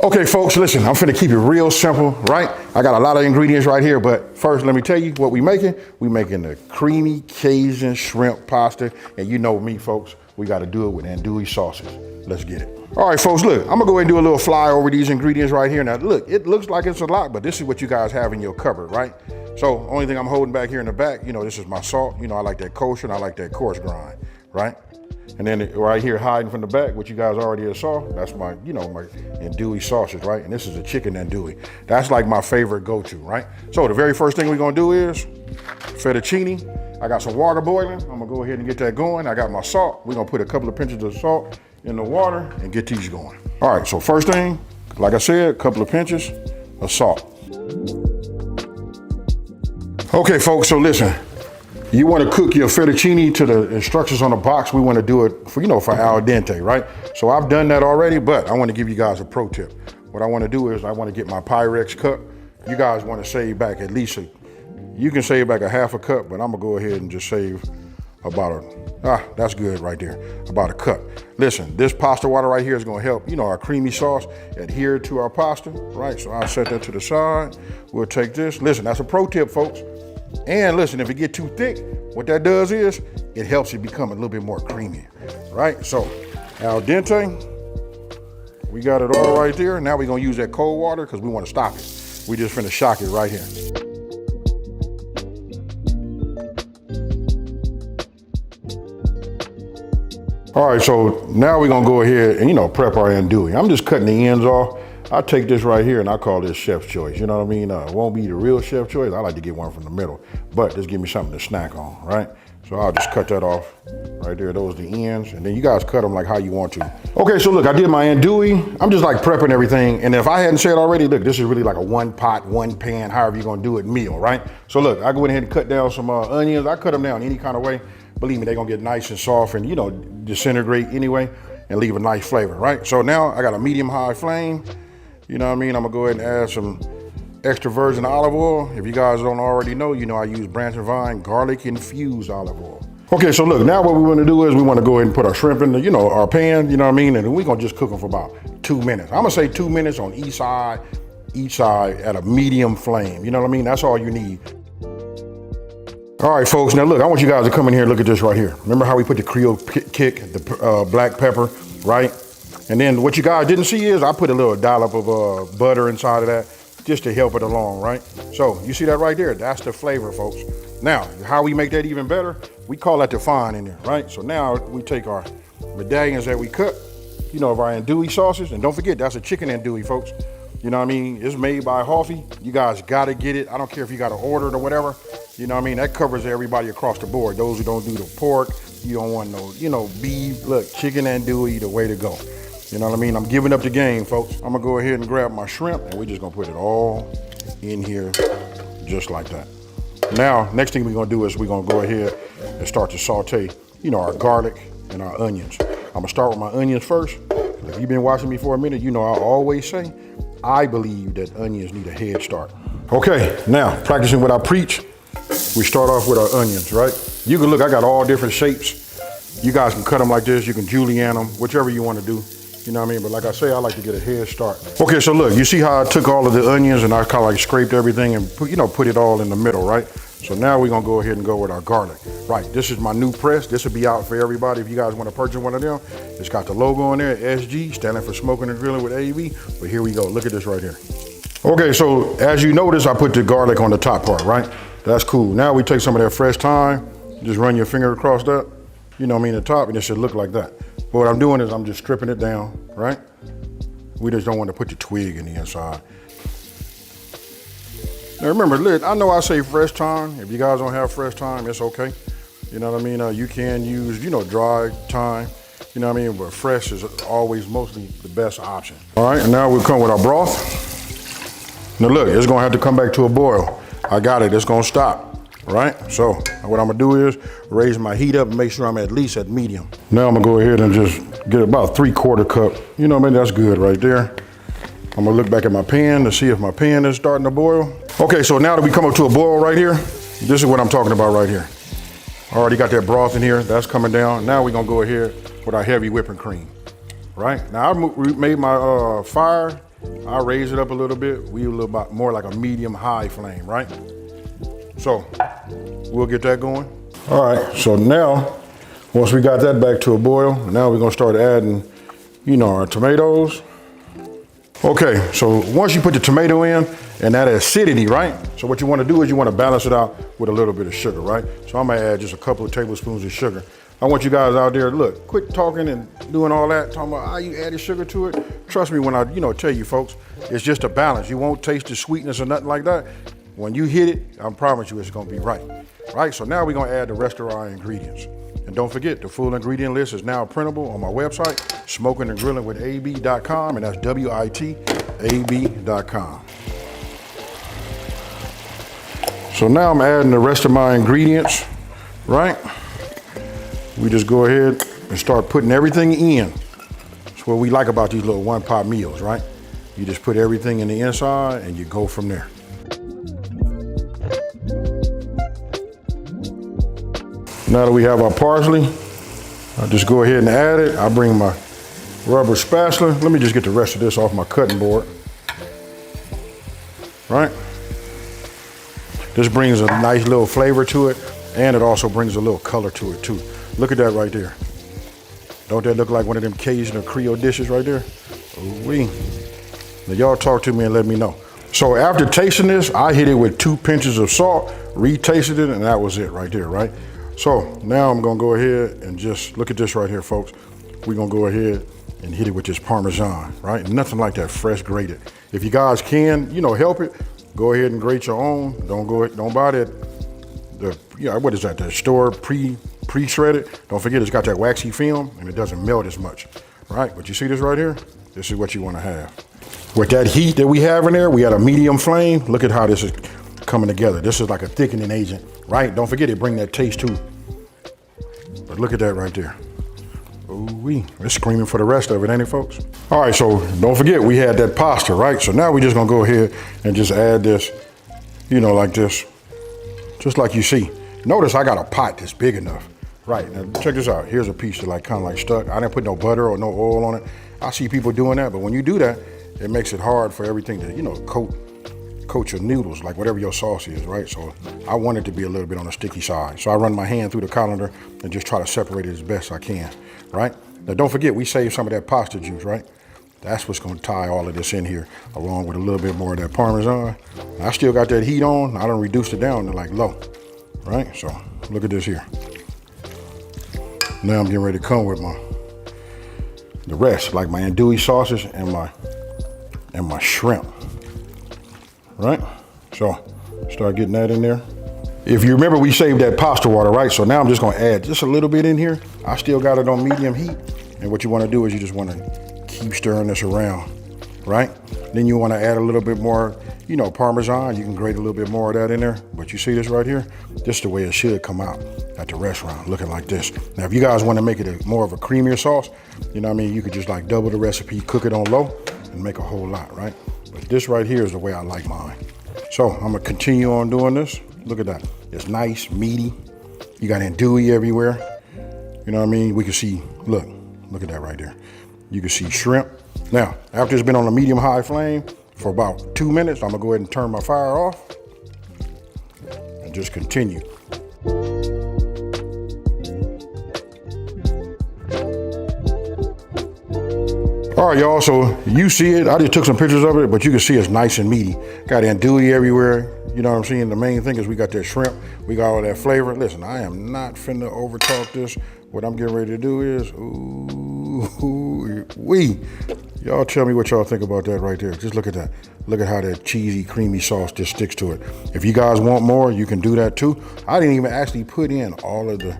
Okay, folks, listen, I'm finna keep it real simple, right? I got a lot of ingredients right here, but first, let me tell you what we making. We making the creamy Cajun shrimp pasta, and you know me, folks, we gotta do it with andouille sauces. Let's get it. All right, folks, look, I'm gonna go ahead and do a little fly over these ingredients right here. Now, look, it looks like it's a lot, but this is what you guys have in your cupboard, right? So, only thing I'm holding back here in the back, you know, this is my salt. You know, I like that kosher and I like that coarse grind, right? And then right here hiding from the back, what you guys already saw, that's my, you know, my andouille sausage, right? And this is a chicken andouille. That's like my favorite go-to, right? So the very first thing we're gonna do is fettuccine. I got some water boiling. I'm gonna go ahead and get that going. I got my salt. We're gonna put a couple of pinches of salt in the water and get these going. All right, so first thing, like I said, a couple of pinches of salt. Okay, folks, so listen. You want to cook your fettuccine to the instructions on the box. We want to do it for, you know, for al dente, right? So I've done that already, but I want to give you guys a pro tip. What I want to do is I want to get my Pyrex cup. You guys want to save back at least you can save back a half a cup, but I'm gonna go ahead and just save about that's good right there, about a cup. Listen, this pasta water right here is gonna help, you know, our creamy sauce adhere to our pasta, right? So I'll set that to the side. We'll take this. Listen, that's a pro tip, folks. And listen, if it get too thick, what that does is it helps it become a little bit more creamy, right? So al dente, we got it all right there. Now we're gonna use that cold water because we want to stop it. We just finna shock it right here. All right, so now we're gonna go ahead and, you know, prep our andouille. I'm just cutting the ends off. I take this right here and I call this chef's choice. You know what I mean? It won't be the real chef's choice. I like to get one from the middle, but just give me something to snack on, right? So I'll just cut that off right there. Those are the ends. And then you guys cut them like how you want to. Okay, so look, I did my andouille. I'm just like prepping everything. And if I hadn't said already, look, this is really like a one pot, one pan, however you're gonna do it meal, right? So look, I go ahead and cut down some onions. I cut them down any kind of way. Believe me, they're gonna get nice and soft and, you know, disintegrate anyway and leave a nice flavor, right? So now I got a medium-high flame. You know what I mean? I'm gonna go ahead and add some extra virgin olive oil. If you guys don't already know, you know I use Branch and Vine garlic infused olive oil. Okay, so look, now what we wanna do is we wanna go ahead and put our shrimp in the, you know, our pan, you know what I mean? And we're gonna just cook them for about 2 minutes. I'm gonna say 2 minutes on each side at a medium flame. You know what I mean? That's all you need. All right, folks, now look, I want you guys to come in here and look at this right here. Remember how we put the Creole kick, the black pepper, right? And then what you guys didn't see is I put a little dollop of butter inside of that just to help it along, right? So you see that right there? That's the flavor, folks. Now, how we make that even better, we call that the fine in there, right? So now we take our medallions that we cut, you know, of our andouille sauces. And don't forget, that's a chicken andouille, folks. You know what I mean? It's made by Hoffy. You guys gotta get it. I don't care if you gotta order it or whatever. You know what I mean? That covers everybody across the board. Those who don't do the pork, you don't want no, you know, beef. Look, chicken andouille, the way to go. You know what I mean? I'm giving up the game, folks. I'm gonna go ahead and grab my shrimp and we're just gonna put it all in here just like that. Now, next thing we're gonna do is we're gonna go ahead and start to saute, you know, our garlic and our onions. I'm gonna start with my onions first. If you've been watching me for a minute, you know I always say, I believe that onions need a head start. Okay, now, practicing what I preach, we start off with our onions, right? You can look, I got all different shapes. You guys can cut them like this, you can julienne them, whichever you wanna do. You know what I mean? But like I say, I like to get a head start. Okay, so look, you see how I took all of the onions and I kind of like scraped everything and put, you know, put it all in the middle, right? So now we're gonna go ahead and go with our garlic. Right, this is my new press. This will be out for everybody if you guys wanna purchase one of them. It's got the logo on there, SG, standing for Smoking and Grilling with AV. But here we go, look at this right here. Okay, so as you notice, I put the garlic on the top part, right? That's cool. Now we take some of that fresh thyme, just run your finger across that, you know what I mean, the top, and it should look like that. But what I'm doing is I'm just stripping it down, right? We just don't want to put the twig in the inside. Now remember, look, I know I say fresh thyme. If you guys don't have fresh thyme, it's okay. You know what I mean? You can use, you know, dry thyme. You know what I mean? But fresh is always mostly the best option. All right, and now we'll come with our broth. Now look, it's gonna have to come back to a boil. I got it, it's gonna stop. Right? So what I'm gonna do is raise my heat up and make sure I'm at least at medium. Now I'm gonna go ahead and just get about 3/4 cup. You know what I mean? That's good right there. I'm gonna look back at my pan to see if my pan is starting to boil. Okay, so now that we come up to a boil right here, this is what I'm talking about right here. Already got that broth in here, that's coming down. Now we're gonna go ahead with our heavy whipping cream, right? Now I made my fire I raise it up a little bit. We a little bit more like a medium-high flame, right? So we'll get that going. All right, so now, once we got that back to a boil, now we're gonna start adding, our tomatoes. Okay, so once you put the tomato in and that acidity, right? So what you wanna do is you wanna balance it out with a little bit of sugar, right? So I'm gonna add just a couple of tablespoons of sugar. I want you guys out there, look, quit talking and doing all that, talking about how you added sugar to it. Trust me when I, tell you folks, it's just a balance. You won't taste the sweetness or nothing like that. When you hit it, I promise you it's gonna be right. Right, so now we're gonna add the rest of our ingredients. And don't forget, the full ingredient list is now printable on my website, smokingandgrillingwithab.com, and that's WITAB.com. So now I'm adding the rest of my ingredients, right? We just go ahead and start putting everything in. That's what we like about these little one-pot meals, right? You just put everything in the inside and you go from there. Now that we have our parsley, I'll just go ahead and add it. I'll bring my rubber spatula. Let me just get the rest of this off my cutting board. Right? This brings a nice little flavor to it, and it also brings a little color to it too. Look at that right there. Don't that look like one of them Cajun or Creole dishes right there? Ooh-wee. Now y'all talk to me and let me know. So after tasting this, I hit it with 2 pinches of salt, retasted it, and that was it right there, right? So now I'm gonna go ahead and just look at this right here, folks. We're gonna go ahead and hit it with this Parmesan, right? Nothing like that fresh grated. If you guys can, help it, go ahead and grate your own. Don't buy that, what is that, the store pre-shredded. Don't forget it's got that waxy film and it doesn't melt as much, right? But you see this right here? This is what you wanna have. With that heat that we have in there, we had a medium flame. Look at how this is coming together. This is like a thickening agent, right? Don't forget it bring that taste too. But look at that right there. Ooh-wee, it's screaming for the rest of it, ain't it, folks? All right, so don't forget we had that pasta, right? So now we're just gonna go ahead and just add this, like this, just like you see. Notice I got a pot that's big enough. Right, now check this out. Here's a piece that kind of stuck. I didn't put no butter or no oil on it. I see people doing that, but when you do that, it makes it hard for everything to, coat your noodles, like whatever your sauce is, right? So I want it to be a little bit on the sticky side. So I run my hand through the colander and just try to separate it as best I can, right? Now don't forget, we saved some of that pasta juice, right? That's what's gonna tie all of this in here, along with a little bit more of that Parmesan. I still got that heat on. I done reduced it down to like low, right? So look at this here. Now I'm getting ready to come with the rest, like my andouille sausage and my shrimp. Right? So start getting that in there. If you remember, we saved that pasta water, right? So now I'm just gonna add just a little bit in here. I still got it on medium heat. And what you wanna do is you just wanna keep stirring this around, right? Then you wanna add a little bit more, Parmesan. You can grate a little bit more of that in there. But you see this right here? This is the way it should come out at the restaurant, looking like this. Now, if you guys wanna make it more of a creamier sauce, you could just like double the recipe, cook it on low, and make a whole lot, right? But this right here is the way I like mine. So I'm gonna continue on doing this. Look at that. It's nice, meaty. You got andouille everywhere. We can see, look at that right there. You can see shrimp. Now, after it's been on a medium-high flame for about 2 minutes, I'm gonna go ahead and turn my fire off and just continue. All right, y'all, so you see it. I just took some pictures of it, but you can see it's nice and meaty. Got andouille everywhere. You know what I'm saying? The main thing is we got that shrimp. We got all that flavor. Listen, I am not finna overtalk this. What I'm getting ready to do is, ooh-wee. Y'all tell me what y'all think about that right there. Just look at that. Look at how that cheesy, creamy sauce just sticks to it. If you guys want more, you can do that too. I didn't even actually put in all of the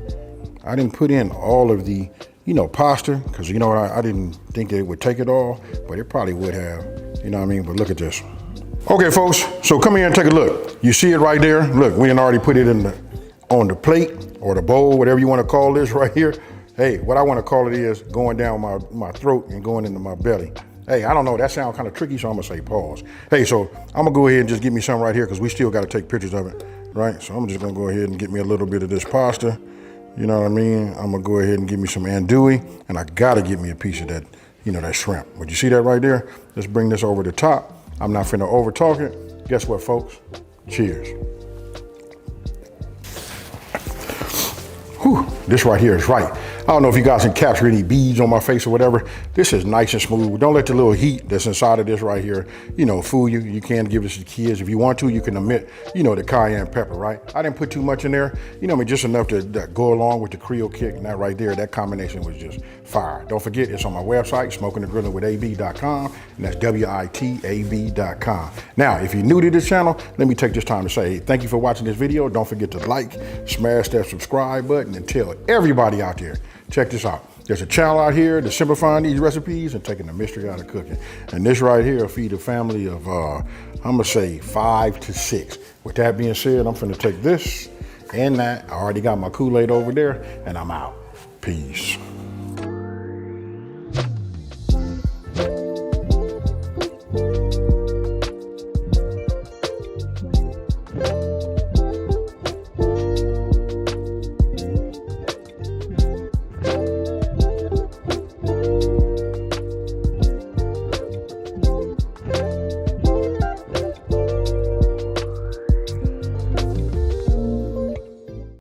pasta, because I didn't think it would take it all, but it probably would have, but look at this. Okay, folks, so come here and take a look. You see it right there? Look, we done already put it on the plate or the bowl, whatever you want to call this right here. Hey, what I want to call it is going down my throat and going into my belly. Hey, I don't know, that sounds kind of tricky, so I'm gonna say pause. Hey, so I'm gonna go ahead and just get me some right here, because we still got to take pictures of it, right? So I'm just gonna go ahead and get me a little bit of this pasta. You know what I mean? I'm gonna go ahead and give me some andouille, and I gotta get me a piece of that that shrimp. Would you see that right there? Let's bring this over the top. I'm not finna over talk it. Guess what, folks? Cheers. Whew, this right here is right. I don't know if you guys can capture any beads on my face or whatever. This is nice and smooth. Don't let the little heat that's inside of this right here, fool you. You can give this to kids. If you want to, you can omit, the cayenne pepper, right? I didn't put too much in there, just enough to go along with the Creole kick, and that right there, that combination was just fire. Don't forget, it's on my website, smokingandgrillingwithab.com, and that's WITAB.com. Now, if you're new to this channel, let me take this time to say, hey, thank you for watching this video. Don't forget to like, smash that subscribe button, and tell everybody out there, check this out. There's a channel out here that's simplifying these recipes and taking the mystery out of cooking. And this right here will feed a family of, I'm gonna say 5 to 6. With that being said, I'm finna take this and that. I already got my Kool-Aid over there, and I'm out. Peace.